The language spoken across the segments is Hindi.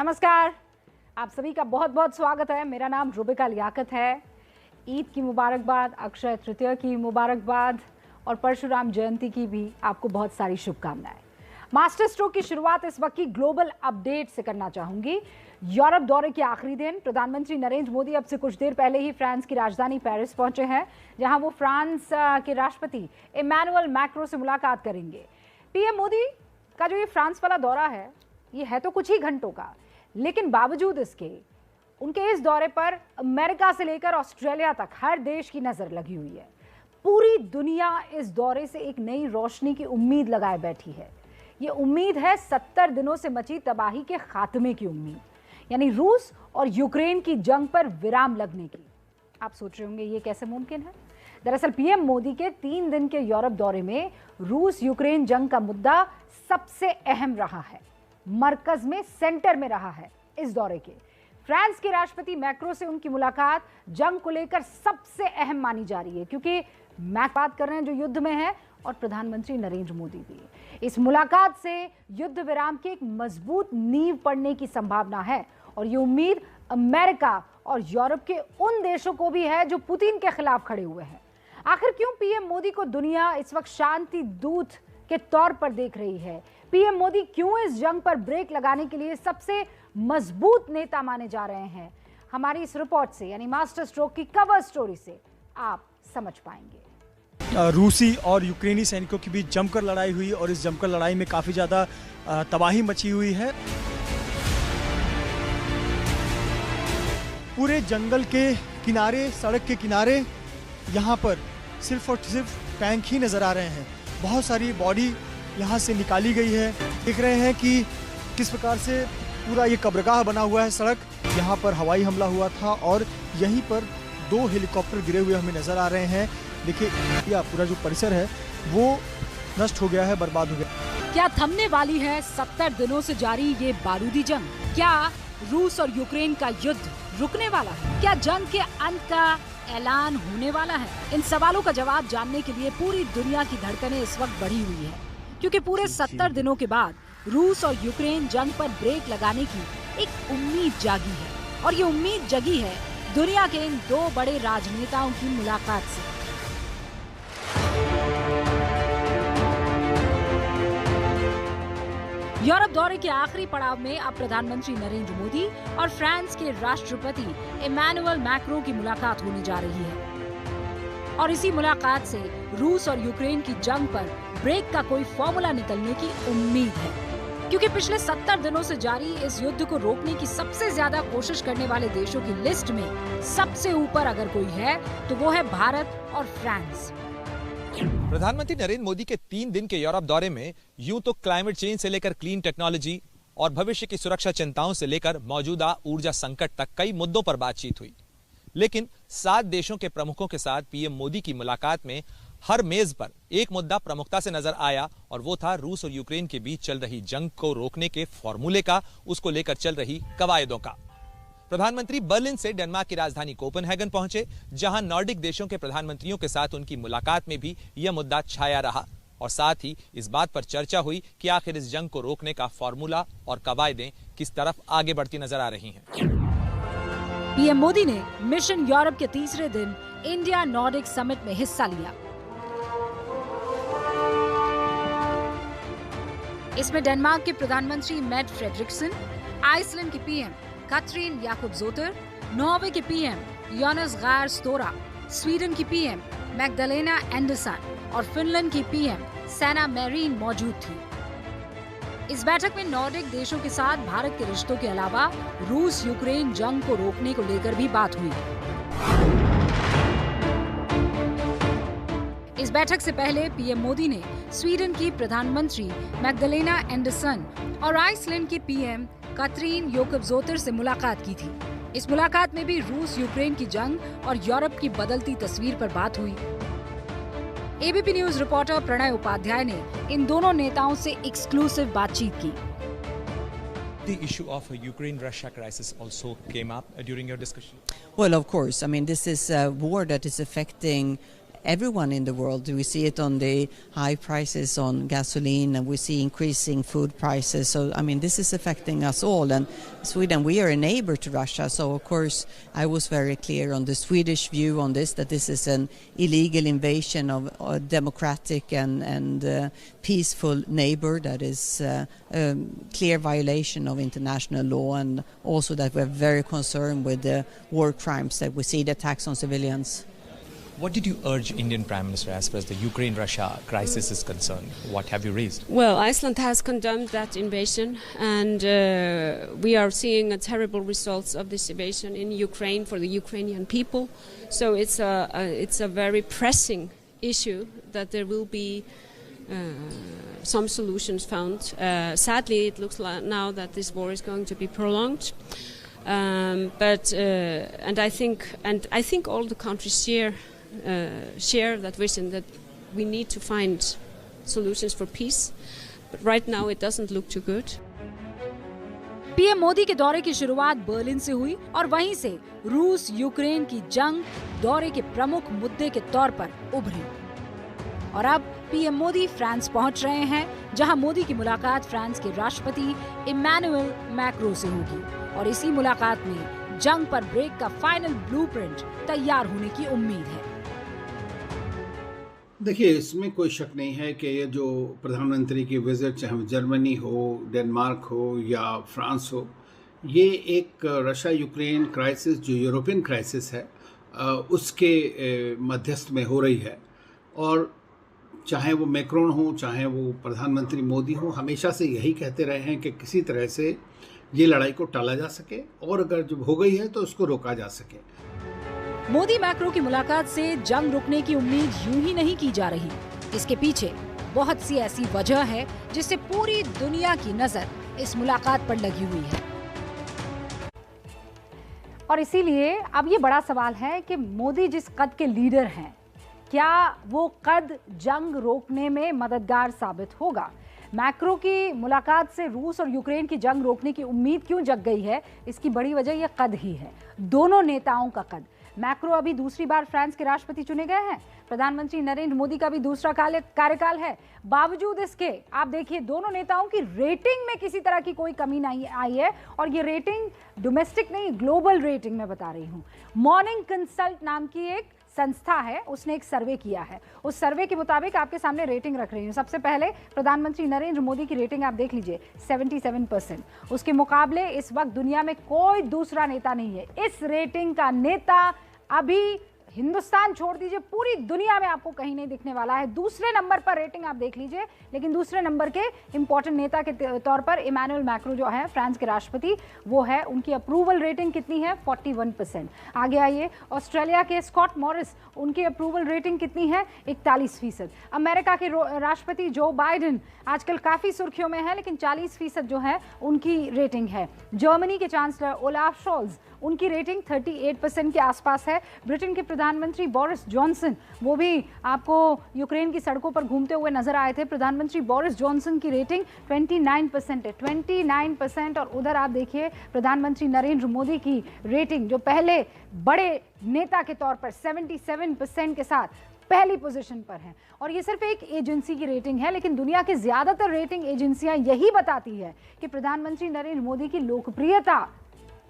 नमस्कार, आप सभी का बहुत बहुत स्वागत है। मेरा नाम रुबिका लियाकत है। ईद की मुबारकबाद, अक्षय तृतीया की मुबारकबाद और परशुराम जयंती की भी आपको बहुत सारी शुभकामनाएं। मास्टर स्ट्रोक की शुरुआत इस वक्त की ग्लोबल अपडेट से करना चाहूंगी। यूरोप दौरे के आखिरी दिन प्रधानमंत्री नरेंद्र मोदी अब से कुछ देर पहले ही फ्रांस की राजधानी पेरिस पहुंचे हैं, जहां वो फ्रांस के राष्ट्रपति इमैनुअल मैक्रो से मुलाकात करेंगे। पीएम मोदी का जो ये फ्रांस वाला दौरा है, ये है तो कुछ ही घंटों का, लेकिन बावजूद इसके उनके इस दौरे पर अमेरिका से लेकर ऑस्ट्रेलिया तक हर देश की नजर लगी हुई है। पूरी दुनिया इस दौरे से एक नई रोशनी की उम्मीद लगाए बैठी है। ये उम्मीद है 70 दिनों से मची तबाही के खात्मे की उम्मीद, यानी रूस और यूक्रेन की जंग पर विराम लगने की। आप सोच रहे होंगे ये कैसे मुमकिन है? दरअसल पीएम मोदी के 3 दिन के यूरोप दौरे में रूस यूक्रेन जंग का मुद्दा सबसे अहम रहा है, मरकज में, सेंटर में रहा है इस दौरे के। फ्रांस के राष्ट्रपति मैक्रो से उनकी मुलाकात जंग को लेकर सबसे अहम मानी जा रही है, क्योंकि मैक्रो बात कर रहे हैं जो युद्ध में है और प्रधानमंत्री नरेंद्र मोदी भी। इस मुलाकात से युद्ध विराम की एक मजबूत नींव पड़ने की संभावना है और ये उम्मीद अमेरिका और यूरोप के उन देशों को भी है जो पुतिन के खिलाफ खड़े हुए हैं। आखिर क्यों पीएम मोदी को दुनिया इस वक्त शांति दूत के तौर पर देख रही है? पीएम मोदी क्यों इस जंग पर ब्रेक लगाने के लिए सबसे मजबूत नेता माने जा रहे हैं? हमारी इस रिपोर्ट से, यानी मास्टर स्ट्रोक की कवर स्टोरी से आप समझ पाएंगे। रूसी और यूक्रेनी सैनिकों की बीच जमकर लड़ाई हुई और इस जमकर लड़ाई में काफी ज्यादा तबाही मची हुई है। पूरे जंगल के किनारे, सड़क के किनारे यहाँ पर सिर्फ और सिर्फ टैंक ही नजर आ रहे हैं। बहुत सारी बॉडी यहाँ से निकाली गई है। देख रहे हैं कि किस प्रकार से पूरा ये कब्रगाह बना हुआ है सड़क। यहाँ पर हवाई हमला हुआ था और यहीं पर 2 हेलीकॉप्टर गिरे हुए हमें नजर आ रहे हैं। देखिए, यह पूरा जो परिसर है वो नष्ट हो गया है, बर्बाद हो गया। क्या थमने वाली है 70 दिनों से जारी ये बारूदी जंग? क्या रूस और यूक्रेन का युद्ध रुकने वाला है? क्या जंग के अंत का ऐलान होने वाला है? इन सवालों का जवाब जानने के लिए पूरी दुनिया की धड़कनें इस वक्त बढ़ी हुई है, क्योंकि पूरे 70 दिनों के बाद रूस और यूक्रेन जंग पर ब्रेक लगाने की एक उम्मीद जागी है। और ये उम्मीद जगी है दुनिया के इन 2 बड़े राजनेताओं की मुलाकात से। यूरोप दौरे के आखिरी पड़ाव में अब प्रधानमंत्री नरेंद्र मोदी और फ्रांस के राष्ट्रपति इमैनुअल मैक्रो की मुलाकात होने जा रही है। और इसी मुलाकात से रूस और यूक्रेन की जंग पर ब्रेक का कोई फॉर्मूला निकलने की उम्मीद है, क्योंकि पिछले 70 दिनों से जारी इस युद्ध को रोकने की सबसे ज्यादा कोशिश करने वाले देशों की लिस्ट में सबसे ऊपर अगर कोई है तो वो है भारत और फ्रांस। प्रधानमंत्री नरेंद्र मोदी के 3 दिन के यूरोप दौरे में यूं तो क्लाइमेट चेंज से लेकर क्लीन टेक्नोलॉजी और भविष्य की सुरक्षा चिंताओं से लेकर मौजूदा ऊर्जा संकट तक कई मुद्दों पर बातचीत हुई, लेकिन 7 देशों के प्रमुखों के साथ पीएम मोदी की मुलाकात में हर मेज पर एक मुद्दा प्रमुखता से नजर आया और वो था रूस और यूक्रेन के बीच चल रही जंग को रोकने के फॉर्मूले का, उसको लेकर चल रही कवायदों का। प्रधानमंत्री बर्लिन से डेनमार्क की राजधानी कोपेनहेगन पहुंचे, जहां नॉर्डिक देशों के प्रधानमंत्रियों के साथ उनकी मुलाकात में भी यह मुद्दा छाया रहा और साथ ही इस बात पर चर्चा हुई कि आखिर इस जंग को रोकने का फॉर्मूला और कवायदें किस तरफ आगे बढ़ती नजर आ रही हैं। पीएम मोदी ने मिशन यूरोप के तीसरे दिन इंडिया नॉर्डिक समिट में हिस्सा लिया। इसमें डेनमार्क के प्रधानमंत्री मेट फ्रेडरिक्सन, आइसलैंड की पीएम कैथरीन जाकोब्सडोtter, नॉर्वे के पीएम जोनास गार स्टोरा, स्वीडन की पीएम मैग्डलेना एंडरसन और फिनलैंड की पीएम सैना मैरीन मौजूद थी। इस बैठक में नॉर्डिक देशों के साथ भारत के रिश्तों के अलावा रूस यूक्रेन जंग को रोकने को लेकर भी बात हुई। इस बैठक से पहले पीएम मोदी ने स्वीडन की प्रधानमंत्री मैग्डलेना एंडरसन और आइसलैंड के पीएम कैथरीन जाकोब्सडोtter से मुलाकात की थी। इस मुलाकात में भी रूस यूक्रेन की जंग और यूरोप की बदलती तस्वीर पर बात हुई। ABP news reporter Pranay Upadhyay ने इन दोनों नेताओं से एक्सक्लूसिव बातचीत की। The issue of a Ukraine-Russia crisis also came up during your discussion. Well, of course. I mean, this is a war that is affecting everyone in the world. We see it on the high prices on gasoline, and we see increasing food prices. So, I mean, this is affecting us all. And Sweden, we are a neighbor to Russia. So, of course, I was very clear on the Swedish view on this, that this is an illegal invasion of a democratic and peaceful neighbor, that is a clear violation of international law, and also that we're very concerned with the war crimes that we see, the attacks on civilians. What did you urge Indian Prime Minister as far as the Ukraine-Russia crisis is concerned? What have you raised? Well, Iceland has condemned that invasion, and we are seeing terrible results of this invasion in Ukraine for the Ukrainian people. So it's a very pressing issue that there will be some solutions found. Sadly, it looks like now that this war is going to be prolonged. But I think all the countries share that vision that we need to find solutions for peace. But right now it doesn't look too good. PM Modi के दौरे की शुरुआत बर्लिन से हुई और वहीं से रूस यूक्रेन की जंग दौरे के प्रमुख मुद्दे के तौर पर उभरी। और अब पीएम मोदी फ्रांस पहुंच रहे हैं, जहां मोदी की मुलाकात फ्रांस के राष्ट्रपति इमैनुअल मैक्रो से होगी और इसी मुलाकात में जंग पर ब्रेक का फाइनल ब्लूप्रिंट तैयार होने की उम्मीद है। देखिए, इसमें कोई शक नहीं है कि ये जो प्रधानमंत्री की विजिट, चाहे वो जर्मनी हो, डेनमार्क हो या फ्रांस हो, ये एक रशिया यूक्रेन क्राइसिस जो यूरोपियन क्राइसिस है उसके मध्यस्थ में हो रही है। और चाहे वो मैक्रोन हो, चाहे वो प्रधानमंत्री मोदी हो, हमेशा से यही कहते रहे हैं कि किसी तरह से ये लड़ाई को टाला जा सके और अगर जब हो गई है तो उसको रोका जा सके। मोदी मैक्रो की मुलाकात से जंग रुकने की उम्मीद यूं ही नहीं की जा रही। इसके पीछे बहुत सी ऐसी वजह है जिससे पूरी दुनिया की नजर इस मुलाकात पर लगी हुई है। और इसीलिए अब ये बड़ा सवाल है कि मोदी जिस कद के लीडर हैं, क्या वो कद जंग रोकने में मददगार साबित होगा? मैक्रो की मुलाकात से रूस और यूक्रेन की जंग रोकने की उम्मीद क्यों जग गई है? इसकी बड़ी वजह यह कद ही है, दोनों नेताओं का कद। मैक्रो अभी दूसरी बार फ्रांस के राष्ट्रपति चुने गए हैं। प्रधानमंत्री नरेंद्र मोदी का भी दूसरा कार्यकाल है। बावजूद इसके आप देखिए, दोनों नेताओं की रेटिंग में किसी तरह की कोई कमी नहीं आई है। और ये रेटिंग डोमेस्टिक नहीं, ग्लोबल रेटिंग में बता रही हूँ। मॉर्निंग कंसल्ट नाम की एक संस्था है, उसने एक सर्वे किया है। उस सर्वे के मुताबिक आपके सामने रेटिंग रख रही हूँ। सबसे पहले प्रधानमंत्री नरेंद्र मोदी की रेटिंग आप देख लीजिए, 77%। उसके मुकाबले इस वक्त दुनिया में कोई दूसरा नेता नहीं है इस रेटिंग का नेता। अभी हिंदुस्तान छोड़ दीजिए, पूरी दुनिया में आपको कहीं नहीं दिखने वाला है। दूसरे नंबर पर रेटिंग आप देख लीजिए, लेकिन दूसरे नंबर के इंपॉर्टेंट नेता के तौर पर इमैनुअल मैक्रो जो है फ्रांस के राष्ट्रपति, वो है। उनकी अप्रूवल रेटिंग कितनी है? 41%। आगे आइए, ऑस्ट्रेलिया के स्कॉट मॉरिस, उनकी अप्रूवल रेटिंग कितनी है? 41%। अमेरिका के राष्ट्रपति जो बाइडेन आजकल काफ़ी सुर्खियों में है, लेकिन 40% जो है उनकी रेटिंग है। जर्मनी के चांसलर ओलाफ शोल्ज, उनकी रेटिंग 38% के आसपास है। ब्रिटेन के प्रधानमंत्री बोरिस जॉनसन, वो भी आपको यूक्रेन की सड़कों पर घूमते हुए नजर आए थे। प्रधानमंत्री बोरिस जॉनसन की रेटिंग 29% है, 29%। और उधर आप देखिए प्रधानमंत्री नरेंद्र मोदी की रेटिंग, जो पहले बड़े नेता के तौर पर 77% के साथ पहली पोजीशन पर है। और ये सिर्फ एक एजेंसी की रेटिंग है, लेकिन दुनिया की ज्यादातर रेटिंग एजेंसियां यही बताती है कि प्रधानमंत्री नरेंद्र मोदी की लोकप्रियता,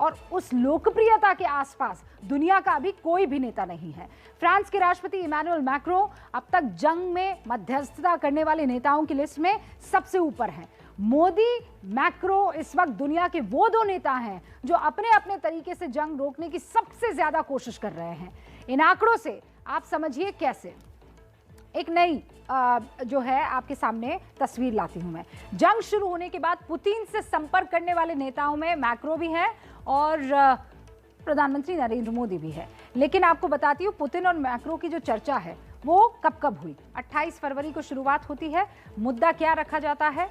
और उस लोकप्रियता के आसपास दुनिया का अभी कोई भी नेता नहीं है। फ्रांस के राष्ट्रपति इमैनुअल मैक्रो अब तक जंग में मध्यस्थता करने वाले नेताओं की लिस्ट में सबसे ऊपर हैं। मोदी, मैक्रो इस वक्त दुनिया के वो दो नेता हैं जो अपने अपने तरीके से जंग रोकने की सबसे ज्यादा कोशिश कर रहे हैं। इन आंकड़ों से आप समझिए कैसे। एक नई जो है आपके सामने तस्वीर लाती हूं मैं। जंग शुरू होने के बाद पुतिन से संपर्क करने वाले नेताओं में मैक्रो भी है और प्रधानमंत्री नरेंद्र मोदी भी है। लेकिन आपको बताती हूँ, पुतिन और मैक्रो की जो चर्चा है वो कब कब हुई। 28 फरवरी को शुरुआत होती है। मुद्दा क्या रखा जाता है?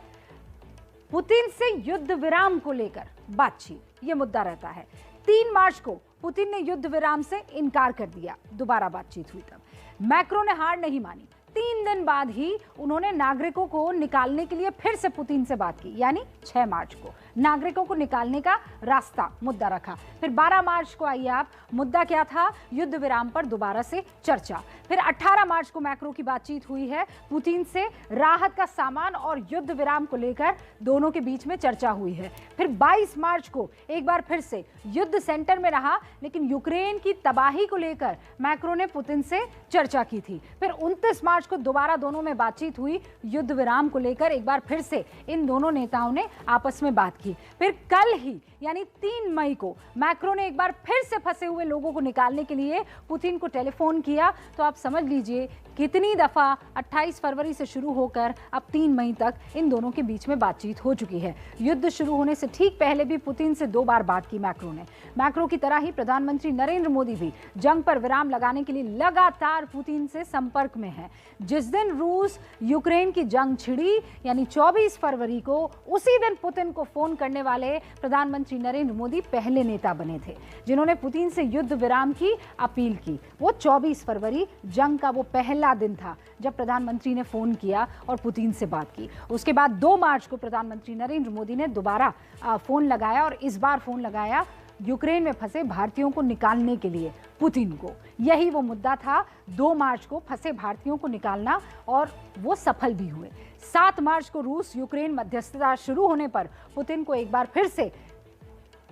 पुतिन से युद्ध विराम को लेकर बातचीत, ये मुद्दा रहता है। 3 मार्च को पुतिन ने युद्ध विराम से इनकार कर दिया, दोबारा बातचीत हुई तब। मैक्रो ने हार नहीं मानी, 3 दिन बाद ही उन्होंने नागरिकों को निकालने के लिए फिर से पुतिन से बात की, यानी 6 मार्च को नागरिकों को निकालने का रास्ता मुद्दा रखा। फिर 12 मार्च को आइए आप, मुद्दा क्या था? युद्ध विराम पर दोबारा से चर्चा। फिर 18 मार्च को मैक्रो की बातचीत हुई है पुतिन से, राहत का सामान और युद्ध विराम को लेकर दोनों के बीच में चर्चा हुई है। फिर 22 मार्च को एक बार फिर से युद्ध सेंटर में रहा, लेकिन यूक्रेन की तबाही को लेकर मैक्रो ने पुतिन से चर्चा की थी। फिर 29 मार्च को दोबारा दोनों में बातचीत हुई, युद्ध विराम को लेकर एक बार फिर से इन दोनों नेताओं ने आपस में बात की। फिर कल ही यानी 3 मई को मैक्रो ने एक बार फिर से फंसे हुए लोगों को निकालने के लिए पुतिन को टेलीफोन किया। तो आप समझ लीजिए कितनी दफा 28 फरवरी से शुरू होकर अब 3 मई तक इन दोनों के बीच में बातचीत हो चुकी है। युद्ध शुरू होने से ठीक पहले भी पुतिन से 2 बार बात की मैक्रो ने। मैक्रो की तरह ही प्रधानमंत्री नरेंद्र मोदी भी जंग पर विराम लगाने के लिए लगातार पुतिन से संपर्क में है। जिस दिन रूस यूक्रेन की जंग छिड़ी यानी 24 फरवरी को, उसी दिन पुतिन को फोन करने वाले प्रधानमंत्री नरेंद्र मोदी पहले नेता बने थे जिन्होंने पुतिन से युद्ध विराम की अपील की। वो 24 फरवरी जंग का वो पहला दिन था जब प्रधानमंत्री ने फोन किया और पुतिन से बात की। उसके बाद 2 मार्च को प्रधानमंत्री नरेंद्र मोदी ने दोबारा फोन लगाया और इस बार फोन लगाया यूक्रेन में फंसे भारतीयों को निकालने के लिए पुतिन को। यही वो मुद्दा था, 2 मार्च को फंसे भारतीयों को निकालना, और वो सफल भी हुए। 7 मार्च को रूस यूक्रेन मध्यस्थता शुरू होने पर पुतिन को एक बार फिर से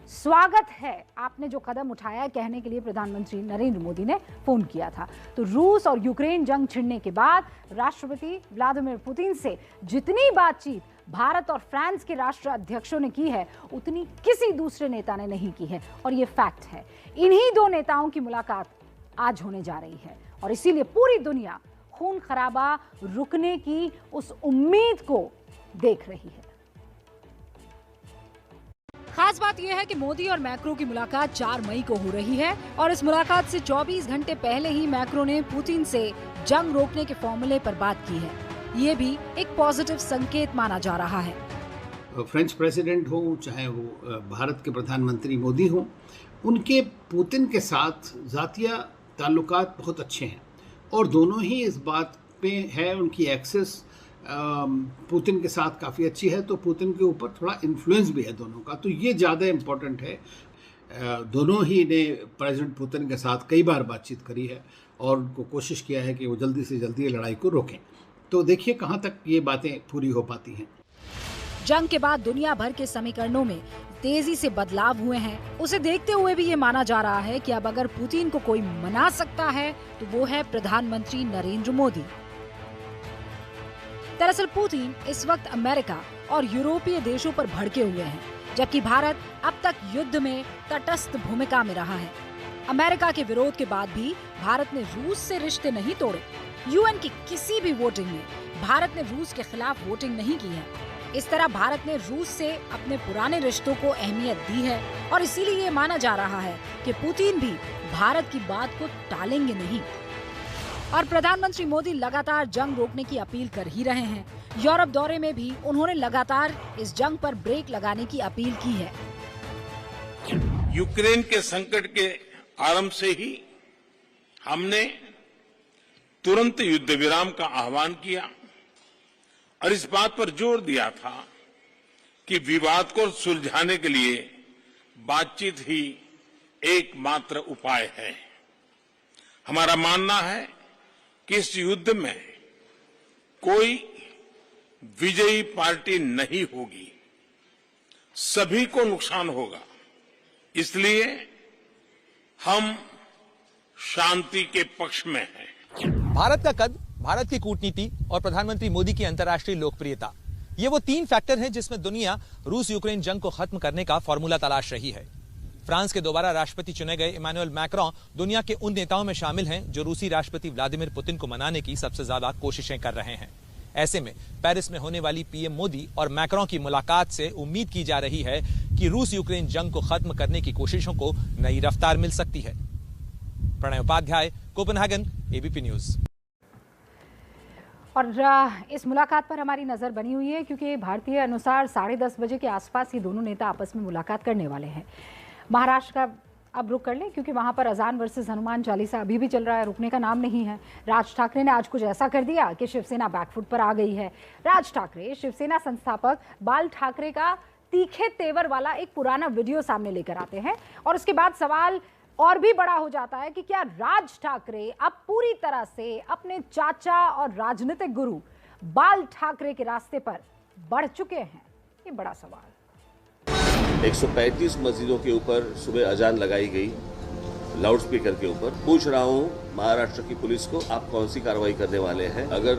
स्वागत है, आपने जो कदम उठाया है कहने के लिए प्रधानमंत्री नरेंद्र मोदी ने फोन किया था। तो रूस और यूक्रेन जंग छिड़ने के बाद राष्ट्रपति व्लादिमीर पुतिन से जितनी बातचीत भारत और फ्रांस के राष्ट्राध्यक्षों ने की है उतनी किसी दूसरे नेता ने नहीं की है, और ये फैक्ट है। इन्हीं 2 नेताओं की मुलाकात आज होने जा रही है और इसीलिए पूरी दुनिया खून खराबा रुकने की उस उम्मीद को देख रही है। खास बात यह है कि मोदी और मैक्रो की मुलाकात 4 मई को हो रही है और इस मुलाकात से 24 घंटे पहले ही मैक्रो ने पुतिन से जंग रोकने के फॉर्मूले पर बात की है। ये भी एक पॉजिटिव संकेत माना जा रहा है। फ्रेंच प्रेसिडेंट हो चाहे वो भारत के प्रधानमंत्री मोदी हो, उनके पुतिन के साथ जातिया ताल्लुकात बहुत अच्छे हैं और दोनों ही इस बात पे है, उनकी एक्सेस पुतिन के साथ काफ़ी अच्छी है, तो पुतिन के ऊपर थोड़ा इन्फ्लुएंस भी है दोनों का, तो ये ज़्यादा इम्पोर्टेंट है। दोनों ही ने प्रेसिडेंट पुतिन के साथ कई बार बातचीत करी है और उनको कोशिश किया है कि वो जल्दी से जल्दी ये लड़ाई को रोकें। तो देखिए कहाँ तक ये बातें पूरी हो पाती हैं। जंग के बाद दुनिया भर के समीकरणों में तेजी से बदलाव हुए हैं। उसे देखते हुए भी ये माना जा रहा है कि अब अगर पुतिन को कोई मना सकता है तो वो है प्रधानमंत्री नरेंद्र मोदी। दरअसल पुतिन इस वक्त अमेरिका और यूरोपीय देशों पर भड़के हुए हैं, जबकि भारत अब तक युद्ध में तटस्थ भूमिका में रहा है। अमेरिका के विरोध के बाद भी भारत ने रूस से रिश्ते नहीं तोड़े। यूएन की किसी भी वोटिंग में भारत ने रूस के खिलाफ वोटिंग नहीं की है। इस तरह भारत ने रूस से अपने पुराने रिश्तों को अहमियत दी है और इसीलिए ये माना जा रहा है कि पुतिन भी भारत की बात को टालेंगे नहीं। और प्रधानमंत्री मोदी लगातार जंग रोकने की अपील कर ही रहे हैं। यूरोप दौरे में भी उन्होंने लगातार इस जंग पर ब्रेक लगाने की अपील की है। यूक्रेन के संकट के आरंभ से ही हमने तुरंत युद्ध विराम का आह्वान किया और इस बात पर जोर दिया था कि विवाद को सुलझाने के लिए बातचीत ही एकमात्र उपाय है। हमारा मानना है कि इस युद्ध में कोई विजयी पार्टी नहीं होगी, सभी को नुकसान होगा। इसलिए हम शांति के पक्ष में हैं। भारत का कद, भारत की कूटनीति और प्रधानमंत्री मोदी की अंतर्राष्ट्रीय लोकप्रियता, ये वो 3 फैक्टर हैं जिसमें दुनिया रूस यूक्रेन जंग को खत्म करने का फॉर्मूला तलाश रही है। फ्रांस के दोबारा राष्ट्रपति चुने गए इमैनुअल मैक्रों दुनिया के उन नेताओं में शामिल हैं जो रूसी राष्ट्रपति व्लादिमीर पुतिन को मनाने की सबसे ज्यादा कोशिशें कर रहे हैं। ऐसे में पेरिस में होने वाली पीएम मोदी और मैक्रों की मुलाकात से उम्मीद की जा रही है कि रूस यूक्रेन जंग को खत्म करने की कोशिशों को नई रफ्तार मिल सकती है। Pranay Upadhyay, Copenhagen, ABP news. और इस मुलाकात पर हमारी नजर बनी हुई है क्योंकि भारतीय अनुसार 10:30 बजे के आसपास ये दोनों नेता आपस में मुलाकात करने वाले हैं। महाराष्ट्र का अब रुक कर लें क्योंकि वहां पर अजान वर्सेस हनुमान चालीसा अभी भी चल रहा है, रुकने का नाम नहीं है। राज ठाकरे ने आज कुछ ऐसा कर दिया कि शिवसेना बैकफुट पर आ गई है। राज ठाकरे शिवसेना संस्थापक बाल ठाकरे का तीखे तेवर वाला एक पुराना वीडियो सामने लेकर आते हैं और उसके बाद सवाल और भी बड़ा हो जाता है कि क्या राज ठाकरे अब पूरी तरह से अपने चाचा और राजनीतिक गुरु बाल ठाकरे के रास्ते पर बढ़ चुके हैं? ये बड़ा सवाल। 135 मस्जिदों के ऊपर सुबह अजान लगाई गई लाउडस्पीकर के ऊपर। पूछ रहा हूँ महाराष्ट्र की पुलिस को, आप कौन सी कार्रवाई करने वाले हैं? अगर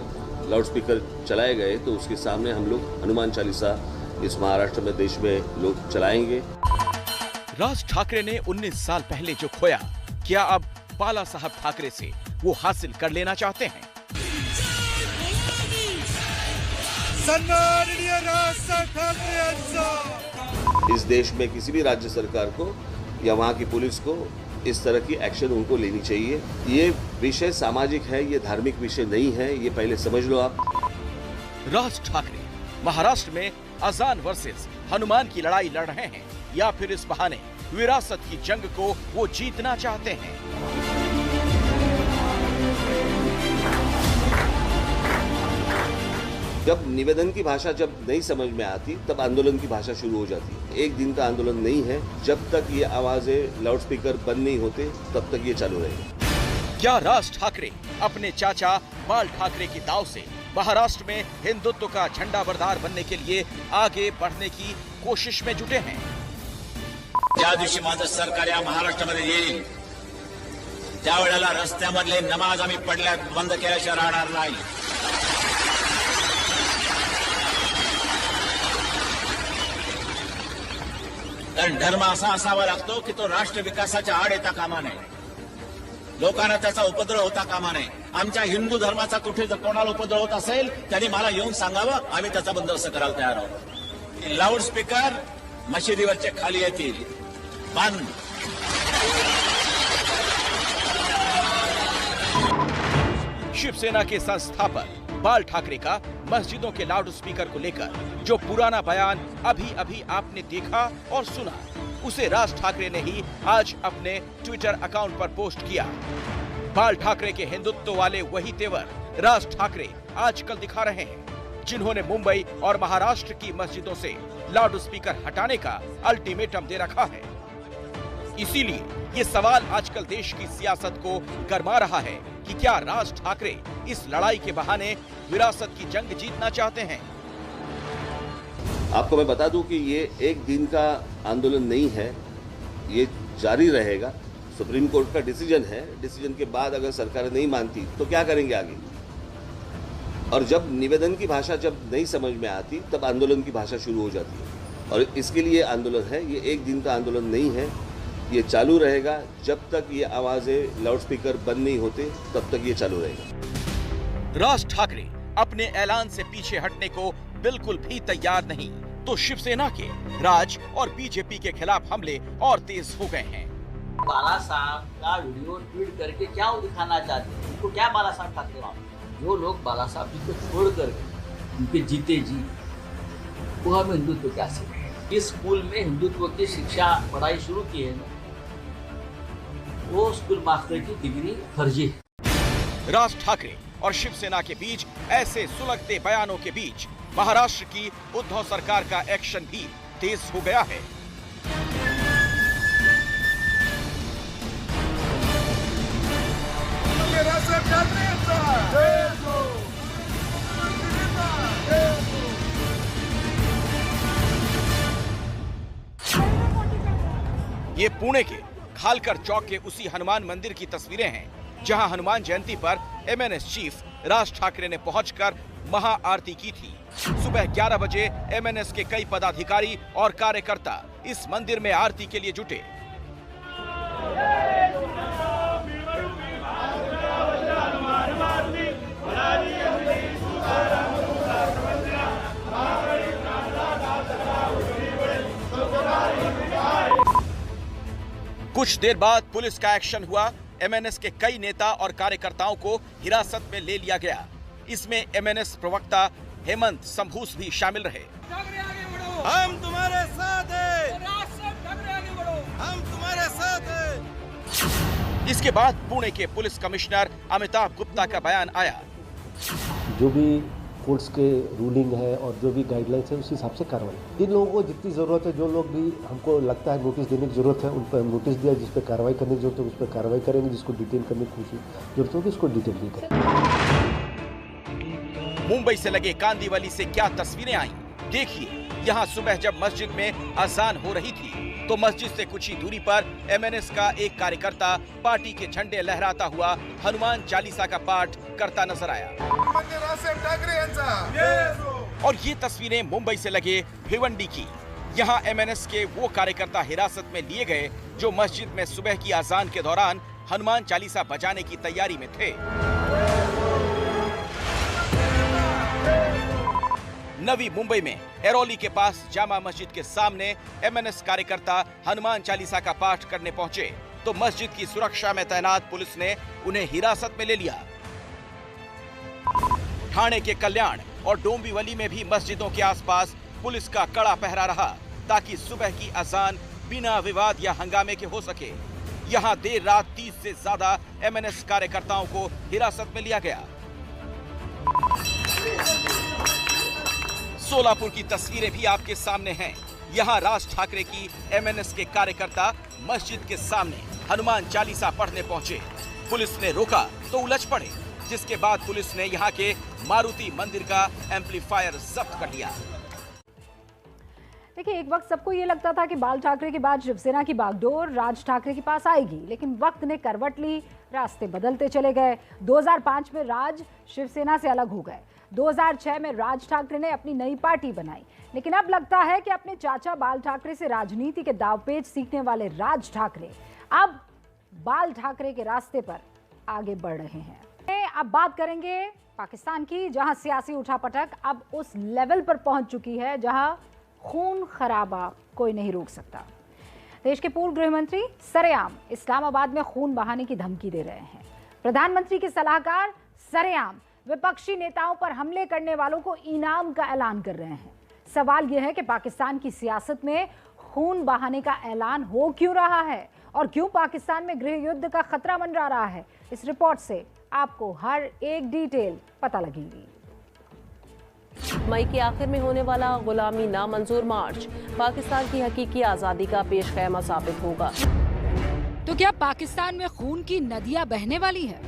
लाउडस्पीकर चलाए गए तो उसके सामने हम लोग हनुमान चालीसा इस महाराष्ट्र में, देश में लोग चलाएंगे। राज ठाकरे ने 19 साल पहले जो खोया, क्या अब बाला साहब ठाकरे से वो हासिल कर लेना चाहते हैं? इस देश में किसी भी राज्य सरकार को या वहाँ की पुलिस को इस तरह की एक्शन उनको लेनी चाहिए। ये विषय सामाजिक है, ये धार्मिक विषय नहीं है, ये पहले समझ लो आप। राज ठाकरे महाराष्ट्र में अजान वर्सेस हनुमान की लड़ाई लड़ रहे हैं या फिर इस बहाने विरासत की जंग को वो जीतना चाहते हैं? जब निवेदन की भाषा जब नहीं समझ में आती तब आंदोलन की भाषा शुरू हो जाती है। एक दिन का आंदोलन नहीं है, जब तक ये आवाजें लाउडस्पीकर बंद नहीं होते तब तक ये चालू रहेगा। क्या राज ठाकरे अपने चाचा बाल ठाकरे की दाव से महाराष्ट्र में हिंदुत्व का झंडा बरदार बनने के लिए आगे बढ़ने की कोशिश में जुटे हैं? ज्या दिवशी माझं सरकार या महाराष्ट्रामध्ये येईल त्यावेळेला रस्त्यामधले नमाज आम्ही पडल्यात बंद केल्याशिवाय राहणार नाही। कारण धर्म असा असावा लागतो की तो राष्ट्र विकासाच्या आड येता कामा नये, लोकांना त्याचा उपद्रव होता कामा नये। आमच्या हिंदू धर्माचा कुठे जर कोणाला उपद्रव होत असेल त्यांनी मला येऊन सांगावं, आम्ही त्याचा बंदोबस्त करायला तयार आहोत। लाऊडस्पीकर मशिदीवरचे खाली येतील, बंद। शिवसेना के संस्थापक बाल ठाकरे का मस्जिदों के लाउडस्पीकर को लेकर जो पुराना बयान अभी अभी आपने देखा और सुना, उसे राज ठाकरे ने ही आज अपने ट्विटर अकाउंट पर पोस्ट किया। बाल ठाकरे के हिंदुत्व वाले वही तेवर राज ठाकरे आजकल दिखा रहे हैं, जिन्होंने मुंबई और महाराष्ट्र की मस्जिदों से लाउडस्पीकर हटाने का अल्टीमेटम दे रखा है। इसीलिए ये सवाल आजकल देश की सियासत को गरमा रहा है कि क्या राज ठाकरे इस लड़ाई के बहाने विरासत की जंग जीतना चाहते हैं? आपको मैं बता दूं कि ये एक दिन का आंदोलन नहीं है, ये जारी रहेगा। सुप्रीम कोर्ट का डिसीजन है, डिसीजन के बाद अगर सरकार नहीं मानती तो क्या करेंगे आगे? और जब निवेदन की भाषा जब नहीं समझ में आती तब आंदोलन की भाषा शुरू हो जाती है। और इसके लिए आंदोलन है, ये एक दिन का आंदोलन नहीं है, ये चालू रहेगा। जब तक ये आवाजें लाउडस्पीकर बंद नहीं होते तब तक ये चालू रहेगा। राज ठाकरे अपने ऐलान से पीछे हटने को बिल्कुल भी तैयार नहीं, तो शिवसेना के राज और बीजेपी के खिलाफ हमले और तेज हो गए हैं। बाला साहब का वीडियो ट्वीट करके क्या वो दिखाना चाहते हैं? उनको क्या बाला साहब ठाकरे वहाँ? जो लोग बाला साहब जी को छोड़कर उनके जीते जी, वो हमें हिंदुत्व क्या सिखाए? इस स्कूल में हिंदुत्व की शिक्षा पढ़ाई शुरू की है, वो स्कूल मास्टर की डिग्री फर्जी है। राज ठाकरे और शिवसेना के बीच ऐसे सुलगते बयानों के बीच महाराष्ट्र की उद्धव सरकार का एक्शन भी तेज हो गया है। ये पुणे के खालकर चौक के उसी हनुमान मंदिर की तस्वीरें हैं, जहां हनुमान जयंती पर एमएनएस चीफ राज ठाकरे ने पहुंचकर महाआरती की थी। सुबह 11 बजे एमएनएस के कई पदाधिकारी और कार्यकर्ता इस मंदिर में आरती के लिए जुटे। कुछ देर बाद पुलिस का एक्शन हुआ। एमएनएस के कई नेता और कार्यकर्ताओं को हिरासत में ले लिया गया। इसमें एमएनएस प्रवक्ता हेमंत संभूस भी शामिल रहे। हम तुम्हारे साथ हैं, हम तुम्हारे साथ हैं। इसके बाद पुणे के पुलिस कमिश्नर अमिताभ गुप्ता का बयान आया। जो भी कोर्ट्स के रूलिंग है और जो भी गाइडलाइंस है उस हिसाब से कार्रवाई। इन लोगों को जितनी ज़रूरत है, जो लोग भी हमको लगता है नोटिस देने की ज़रूरत है, उन पर नोटिस दिया। जिस पर कार्रवाई करने की जरूरत है उस पर कार्रवाई करेंगे, जिसको डिटेन करने की जरूरत होगी उसको डिटेन भी करेंगे। मुंबई से लगे कांदीवली से क्या तस्वीरें आई देखिए। यहाँ सुबह जब मस्जिद में अजान हो रही थी तो मस्जिद से कुछ ही दूरी पर MNS का एक कार्यकर्ता पार्टी के झंडे लहराता हुआ हनुमान चालीसा का पाठ करता नजर आया। और ये तस्वीरें मुंबई से लगे भिवंडी की। यहाँ MNS के वो कार्यकर्ता हिरासत में लिए गए जो मस्जिद में सुबह की अजान के दौरान हनुमान चालीसा बजाने की तैयारी में थे। नवी मुंबई में एरोली के पास जामा मस्जिद के सामने MNS कार्यकर्ता हनुमान चालीसा का पाठ करने पहुंचे तो मस्जिद की सुरक्षा में तैनात पुलिस ने उन्हें हिरासत में ले लिया। ठाणे के कल्याण और डोंबिवली में भी मस्जिदों के आसपास पुलिस का कड़ा पहरा रहा ताकि सुबह की अजान बिना विवाद या हंगामे के हो सके। यहाँ देर रात 30 से ज्यादा MNS कार्यकर्ताओं को हिरासत में लिया गया। सोलापुर की तस्वीरें भी आपके सामने हैं। यहाँ राज ठाकरे की MNS के कार्यकर्ता मस्जिद के सामने हनुमान चालीसा पढ़ने पहुंचे। पुलिस ने रोका तो उलझ पड़े, जिसके बाद पुलिस ने यहाँ के मारुति मंदिर का एम्पलीफायर जब्त कर लिया। देखिए, एक वक्त सबको ये लगता था कि बाल ठाकरे के बाद शिवसेना की बागडोर राज ठाकरे के पास आएगी, लेकिन वक्त ने करवट ली, रास्ते बदलते चले गए। 2005 में राज शिवसेना से अलग हो गए। 2006 में राज ठाकरे ने अपनी नई पार्टी बनाई, लेकिन अब लगता है कि अपने चाचा बाल ठाकरे से राजनीति के दावपेच सीखने वाले राज ठाकरे अब बाल ठाकरे के रास्ते पर आगे बढ़ रहे हैं। अब बात करेंगे पाकिस्तान की, जहां सियासी उठापटक अब उस लेवल पर पहुंच चुकी है जहां खून खराबा कोई नहीं रोक सकता। देश के पूर्व गृह मंत्री सरेआम इस्लामाबाद में खून बहाने की धमकी दे रहे हैं। प्रधानमंत्री के सलाहकार सरेआम विपक्षी नेताओं पर हमले करने वालों को इनाम का ऐलान कर रहे हैं। सवाल यह है कि पाकिस्तान की सियासत में खून बहाने का ऐलान हो क्यों रहा है और क्यों पाकिस्तान में गृह युद्ध का खतरा मंडरा रहा है। इस रिपोर्ट से आपको हर एक डिटेल पता लगेगी। मई के आखिर में होने वाला गुलामी नामंजूर मार्च पाकिस्तान की हकीकी आजादी का पेशखैमा साबित होगा। तो क्या पाकिस्तान में खून की नदियां बहने वाली है?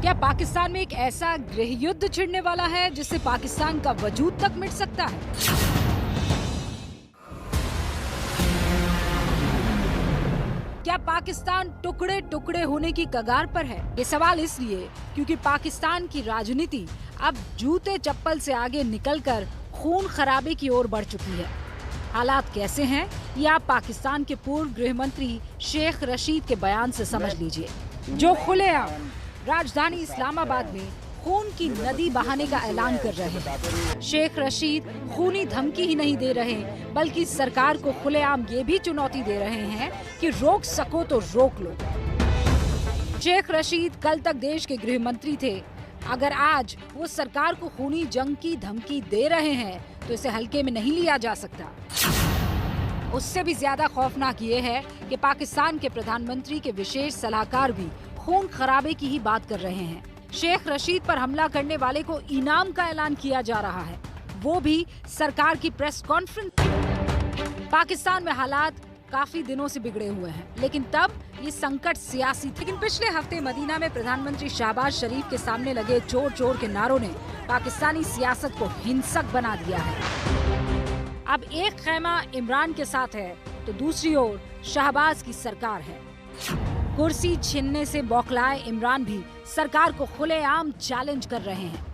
क्या पाकिस्तान में एक ऐसा गृह युद्ध छिड़ने वाला है जिससे पाकिस्तान का वजूद तक मिट सकता है? क्या पाकिस्तान टुकड़े टुकड़े होने की कगार पर है? ये सवाल इसलिए क्योंकि पाकिस्तान की राजनीति अब जूते चप्पल से आगे निकलकर खून खराबे की ओर बढ़ चुकी है। हालात कैसे हैं, ये आप पाकिस्तान के पूर्व गृह मंत्री शेख रशीद के बयान से समझ लीजिए, जो खुलेआम राजधानी इस्लामाबाद में खून की नदी बहाने का ऐलान कर रहे हैं। शेख रशीद खूनी धमकी ही नहीं दे रहे, बल्कि सरकार को खुलेआम ये भी चुनौती दे रहे हैं कि रोक सको तो रोक लो। शेख रशीद कल तक देश के गृह मंत्री थे। अगर आज वो सरकार को खूनी जंग की धमकी दे रहे हैं तो इसे हल्के में नहीं लिया जा सकता। उससे भी ज्यादा खौफनाक ये है कि पाकिस्तान के प्रधानमंत्री के विशेष सलाहकार भी खून खराबे की ही बात कर रहे हैं। शेख रशीद पर हमला करने वाले को इनाम का ऐलान किया जा रहा है, वो भी सरकार की प्रेस कॉन्फ्रेंस। पाकिस्तान में हालात काफी दिनों से बिगड़े हुए हैं, लेकिन तब ये संकट सियासी था। लेकिन पिछले हफ्ते मदीना में प्रधानमंत्री शहबाज शरीफ के सामने लगे चोर चोर के नारों ने पाकिस्तानी सियासत को हिंसक बना दिया है। अब एक खैमा इमरान के साथ है तो दूसरी ओर शहबाज की सरकार है। कुर्सी छीनने से बौखलाए इमरान भी सरकार को खुलेआम चैलेंज कर रहे हैं।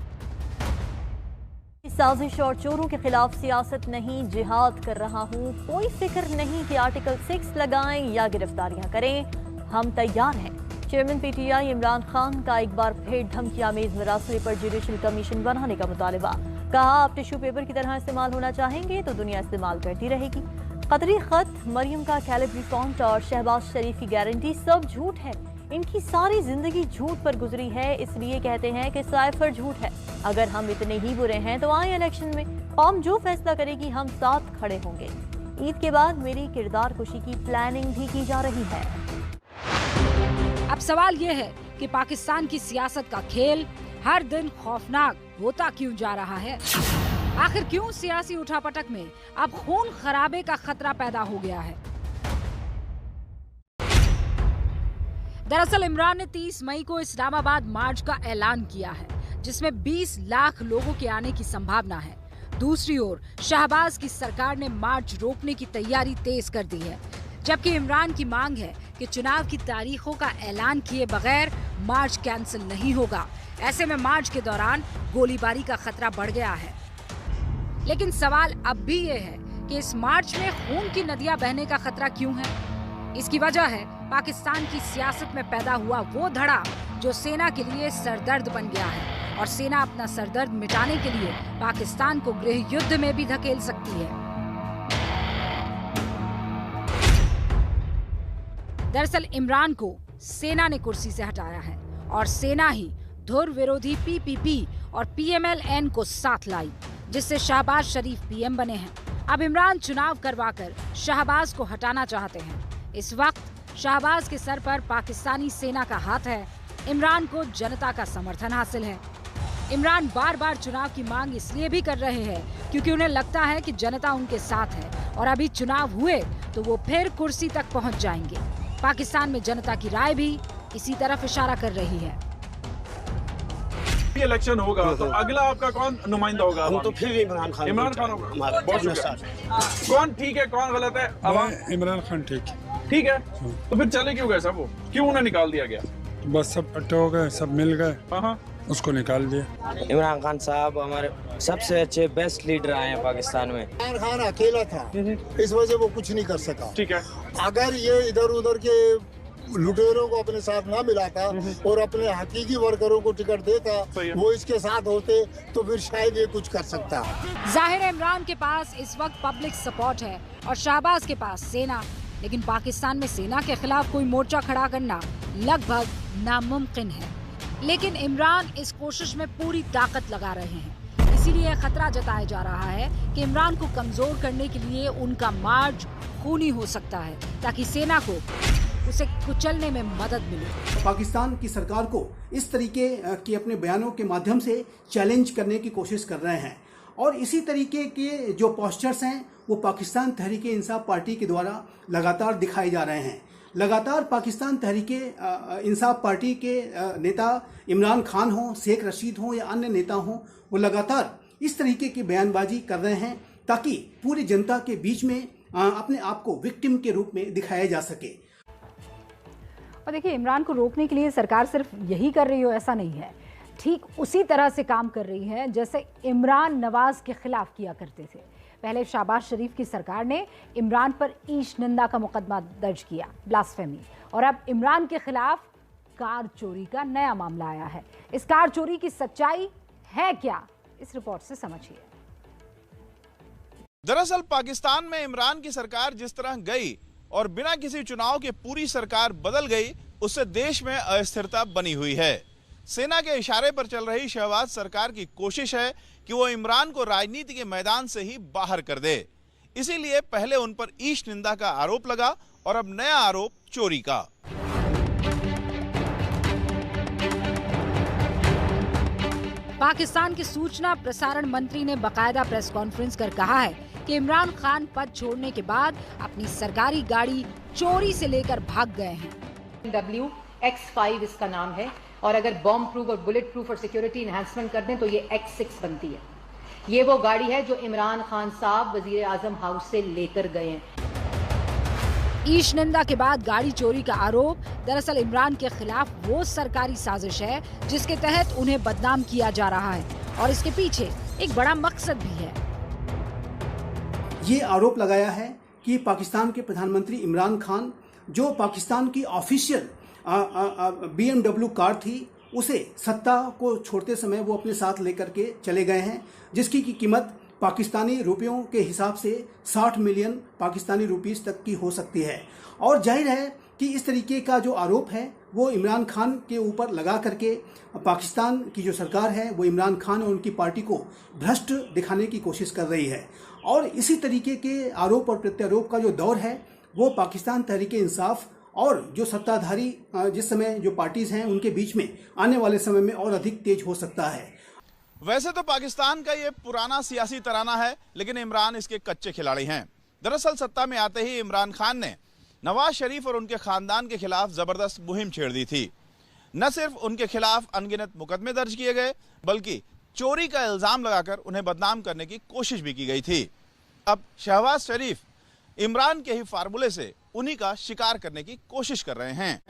साजिश और चोरों के खिलाफ सियासत नहीं, जिहाद कर रहा हूँ। कोई फिक्र नहीं कि आर्टिकल 6 लगाएं या गिरफ्तारियां करें, हम तैयार हैं। चेयरमैन PTI इमरान खान का एक बार फिर धमकियामेज मरासले पर जुडिशल कमीशन बनाने का मुतालबा। कहा, आप टिश्यू पेपर की तरह इस्तेमाल होना चाहेंगे तो दुनिया इस्तेमाल करती रहेगी। कतरी खत, मरियम का कैलिब्री फॉन्ट और शहबाज शरीफ की गारंटी सब झूठ है। इनकी सारी जिंदगी झूठ पर गुजरी है, इसलिए कहते हैं कि साइफर झूठ है। अगर हम इतने ही बुरे हैं तो आए इलेक्शन में, कौम जो फैसला करेगी हम साथ खड़े होंगे। ईद के बाद मेरी किरदार कुशी की प्लानिंग भी की जा रही है। सवाल ये है कि पाकिस्तान की सियासत का खेल हर दिन खौफनाक होता क्यों जा रहा है? आखिर क्यों सियासी उठापटक में अब खून खराबे का खतरा पैदा हो गया है? दरअसल इमरान ने 30 मई को इस्लामाबाद मार्च का ऐलान किया है, जिसमें 20 लाख लोगों के आने की संभावना है। दूसरी ओर शहबाज की सरकार ने मार्च रोकने की तैयारी तेज कर दी है, जबकि इमरान की मांग है कि चुनाव की तारीखों का ऐलान किए बगैर मार्च कैंसिल नहीं होगा। ऐसे में मार्च के दौरान गोलीबारी का खतरा बढ़ गया है। लेकिन सवाल अब भी ये है कि इस मार्च में खून की नदियां बहने का खतरा क्यों है? इसकी वजह है पाकिस्तान की सियासत में पैदा हुआ वो धड़ा जो सेना के लिए सरदर्द बन गया है, और सेना अपना सरदर्द मिटाने के लिए पाकिस्तान को गृह युद्ध में भी धकेल सकती है। दरअसल इमरान को सेना ने कुर्सी से हटाया है और सेना ही धुर विरोधी पीपीपी और पीएमएलएन को साथ लाई, जिससे शहबाज शरीफ पीएम बने हैं। अब इमरान चुनाव करवाकर शहबाज को हटाना चाहते हैं। इस वक्त शहबाज के सर पर पाकिस्तानी सेना का हाथ है। इमरान को जनता का समर्थन हासिल है। इमरान बार बार चुनाव की मांग इसलिए भी कर रहे हैं क्योंकि उन्हें लगता है कि जनता उनके साथ है और अभी चुनाव हुए तो वो फिर कुर्सी तक पहुंच जाएंगे। पाकिस्तान में जनता की राय भी इसी तरफ इशारा कर रही है। इलेक्शन होगा तो अगला आपका कौन नुमाइंदा होगा? हम तो फिर इमरान खान होगा। कौन ठीक है कौन गलत है? इमरान खान ठीक है। तो फिर चले क्यों गए सब? वो क्यों उन्हें निकाल दिया गया? बस सब इकट्ठे हो गए, सब मिल गए, उसको निकाल दिया। इमरान खान साहब हमारे सबसे अच्छे बेस्ट लीडर आए हैं पाकिस्तान में। इमरान खान अकेला था, इस वजह वो कुछ नहीं कर सका। ठीक है। अगर ये इधर उधर के लुटेरों को अपने साथ ना मिलाता और अपने हकीकी वर्करों को टिकट देता, वो इसके साथ होते तो फिर शायद ये कुछ कर सकता। जाहिर है इमरान के पास इस वक्त पब्लिक सपोर्ट है और शहबाज के पास सेना, लेकिन पाकिस्तान में सेना के खिलाफ कोई मोर्चा खड़ा करना लगभग नामुमकिन है। लेकिन इमरान इस कोशिश में पूरी ताकत लगा रहे हैं। इसीलिए खतरा जताया जा रहा है कि इमरान को कमजोर करने के लिए उनका मार्च खूनी हो सकता है, ताकि सेना को उसे कुचलने में मदद मिले। पाकिस्तान की सरकार को इस तरीके के अपने बयानों के माध्यम से चैलेंज करने की कोशिश कर रहे हैं, और इसी तरीके के जो पोस्टर्स हैं वो पाकिस्तान तहरीक इंसाफ पार्टी के द्वारा लगातार दिखाए जा रहे हैं। लगातार पाकिस्तान तहरीक इंसाफ पार्टी के नेता इमरान खान हों, शेख रशीद हों या अन्य नेता हों, वो लगातार इस तरीके की बयानबाजी कर रहे हैं ताकि पूरी जनता के बीच में अपने आप को विक्टिम के रूप में दिखाया जा सके। और देखिए, इमरान को रोकने के लिए सरकार सिर्फ यही कर रही हो ऐसा नहीं है, ठीक उसी तरह से काम कर रही है जैसे इमरान नवाज के खिलाफ किया करते थे। पहले शहबाज शरीफ की सरकार ने इमरान पर ईश निंदा का मुकदमा दर्ज किया, ब्लास्फेमी, और अब इमरान के खिलाफ कार चोरी का नया मामला आया है। इस कार चोरी की सच्चाई है क्या, इस रिपोर्ट से समझिए। दरअसल पाकिस्तान में इमरान की सरकार जिस तरह गई और बिना किसी चुनाव के पूरी सरकार बदल गई, उससे देश में अस्थिरता बनी हुई है। सेना के इशारे पर चल रही शहबाज सरकार की कोशिश है कि वो इमरान को राजनीति के मैदान से ही बाहर कर दे। इसीलिए पहले उन पर ईश निंदा का आरोप लगा और अब नया आरोप चोरी का। पाकिस्तान के सूचना प्रसारण मंत्री ने बाकायदा प्रेस कॉन्फ्रेंस कर कहा है कि इमरान खान पद छोड़ने के बाद अपनी सरकारी गाड़ी चोरी से लेकर भाग गए हैं। WX5 इसका नाम है, और अगर बॉम्ब प्रूफ और बुलेट प्रूफ और सिक्योरिटी इन्हांसमेंट कर दें तो ये X6 बनती है। ये वो गाड़ी है जो इमरान खान साहब वजीर आजम हाउस से लेकर गए हैं। ईश निंदा के बाद गाड़ी चोरी का आरोप दरअसल इमरान के खिलाफ वो सरकारी साजिश है जिसके तहत उन्हें बदनाम किया जा रहा है, और इसके पीछे एक बड़ा मकसद भी है। ये आरोप लगाया है कि पाकिस्तान के प्रधानमंत्री इमरान खान, जो पाकिस्तान की ऑफिशियल BMW कार थी, उसे सत्ता को छोड़ते समय वो अपने साथ लेकर के चले गए हैं, जिसकी की कीमत पाकिस्तानी रुपयों के हिसाब से 60 मिलियन पाकिस्तानी रुपीस तक की हो सकती है। और जाहिर है कि इस तरीके का जो आरोप है वो इमरान खान के ऊपर लगा करके पाकिस्तान की जो सरकार है वो इमरान खान और उनकी पार्टी को भ्रष्ट दिखाने की कोशिश कर रही है। और इसी तरीके के आरोप और प्रत्यारोप का जो दौर है वो पाकिस्तान तहरीक इंसाफ और जो सत्ताधारी जिस समय जो पार्टीज हैं उनके बीच में आने वाले समय में और अधिक तेज हो सकता है। वैसे तो पाकिस्तान का ये पुराना सियासी तराना है, लेकिन इमरान इसके कच्चे खिलाड़ी हैं। दरअसल सत्ता में आते ही इमरान खान ने नवाज शरीफ और उनके खानदान के खिलाफ जबरदस्त मुहिम छेड़ दी थी। न सिर्फ उनके खिलाफ अनगिनत मुकदमे दर्ज किए गए, बल्कि चोरी का इल्जाम लगाकर उन्हें बदनाम करने की कोशिश भी की गई थी। अब शहबाज शरीफ इमरान के ही फार्मूले से उन्हीं का शिकार करने की कोशिश कर रहे हैं।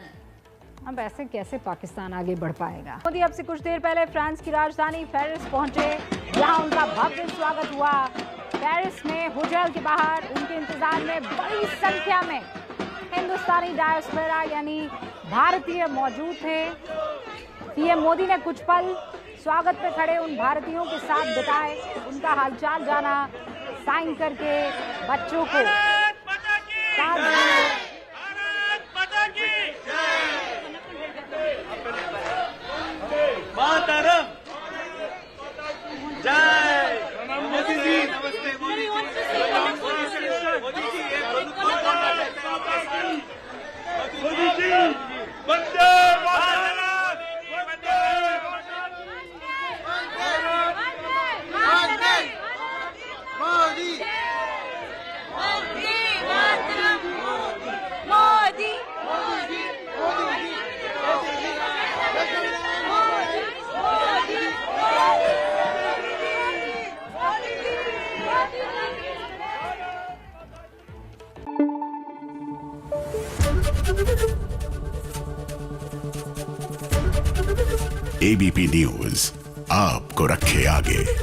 अब ऐसे कैसे पाकिस्तान आगे बढ़ पाएगा? मोदी अब से कुछ देर पहले फ्रांस की राजधानी पेरिस पहुंचे, जहां उनका भव्य स्वागत हुआ। पेरिस में होटल के बाहर उनके इंतजार में बड़ी संख्या में हिंदुस्तानी डायस्पोरा यानी भारतीय मौजूद थे। पीएम मोदी ने कुछ पल स्वागत पे खड़े उन भारतीयों के साथ बिताए, उनका हालचाल जाना, साइन करके बच्चों को एबीपी न्यूज आपको रखे आगे।